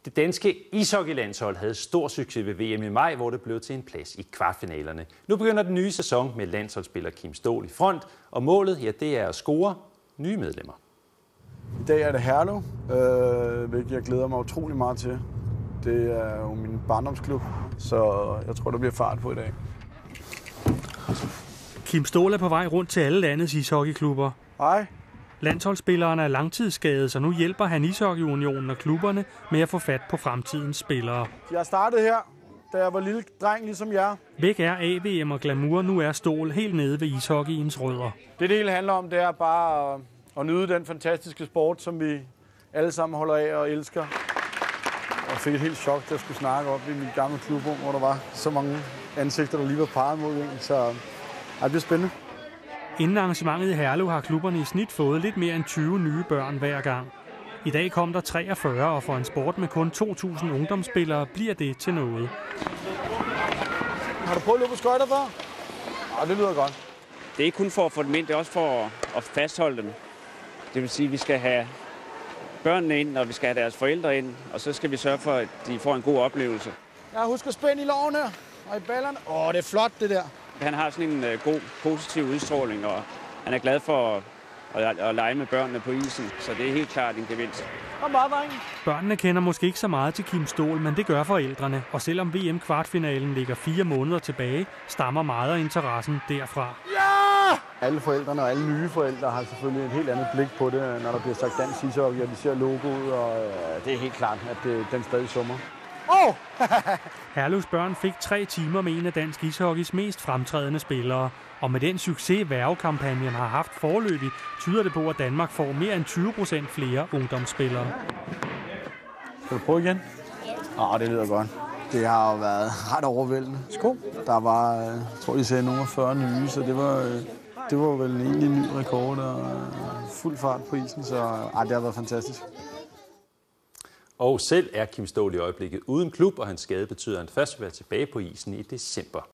Det danske ishockeylandshold havde stor succes ved VM i maj, hvor det blev til en plads i kvartfinalerne. Nu begynder den nye sæson med landsholdsspiller Kim Ståhl i front, og målet, ja, det er at score nye medlemmer. I dag er det Herlev, hvilket jeg glæder mig utrolig meget til. Det er jo min barndomsklub, så jeg tror, der bliver fart på i dag. Kim Ståhl er på vej rundt til alle landets ishockeyklubber. Hej. Landsholdsspilleren er langtidsskadet, så nu hjælper han Ishockeyunionen og klubberne med at få fat på fremtidens spillere. Jeg startede her, da jeg var lille dreng ligesom jer. Væk er AVM og glamour, nu er Ståhl helt nede ved ishockeyens rødder. Det hele handler om, det er bare at nyde den fantastiske sport, som vi alle sammen holder af og elsker. Jeg fik et helt chok, da jeg skulle snakke op i min gamle klubrum, hvor der var så mange ansigter, der lige var peget mod en, så det bliver spændende. Inden arrangementet i Herlev har klubberne i snit fået lidt mere end 20 nye børn hver gang. I dag kom der 43, og for en sport med kun 2.000 ungdomsspillere bliver det til noget. Har du prøvet at løbe på skøjter før? Ja, det lyder godt. Det er ikke kun for at få dem ind, det er også for at fastholde dem. Det vil sige, at vi skal have børnene ind, og vi skal have deres forældre ind, og så skal vi sørge for, at de får en god oplevelse. Jeg husker spænde i loven her, og i ballerne. Det er flot, det der. Han har sådan en god, positiv udstråling, og han er glad for at lege med børnene på isen, så det er helt klart en gevinst. Børnene kender måske ikke så meget til Kim Ståhl, men det gør forældrene, og selvom VM-kvartfinalen ligger 4 måneder tilbage, stammer meget af interessen derfra. Ja! Alle forældrene og alle nye forældre har selvfølgelig et helt andet blik på det, når der bliver sagt dansk ishockey, og de ser logoet, og det er helt klart, at den stadig summer. Herlevs børn fik 3 timer med en af dansk ishockeys mest fremtrædende spillere. Og med den succes, værvekampagnen har haft foreløbig, tyder det på, at Danmark får mere end 20% flere ungdomsspillere. Skal du prøve igen? Ja. Det lyder godt. Det har jo været ret overvældende. Skål. Der var, jeg tror, de sagde nogle 40 nye, så det var vel egentlig en ny rekord og fuld fart på isen, så det har været fantastisk. Og selv er Kim Ståhl i øjeblikket uden klub, og hans skade betyder, at han først vil være tilbage på isen i december.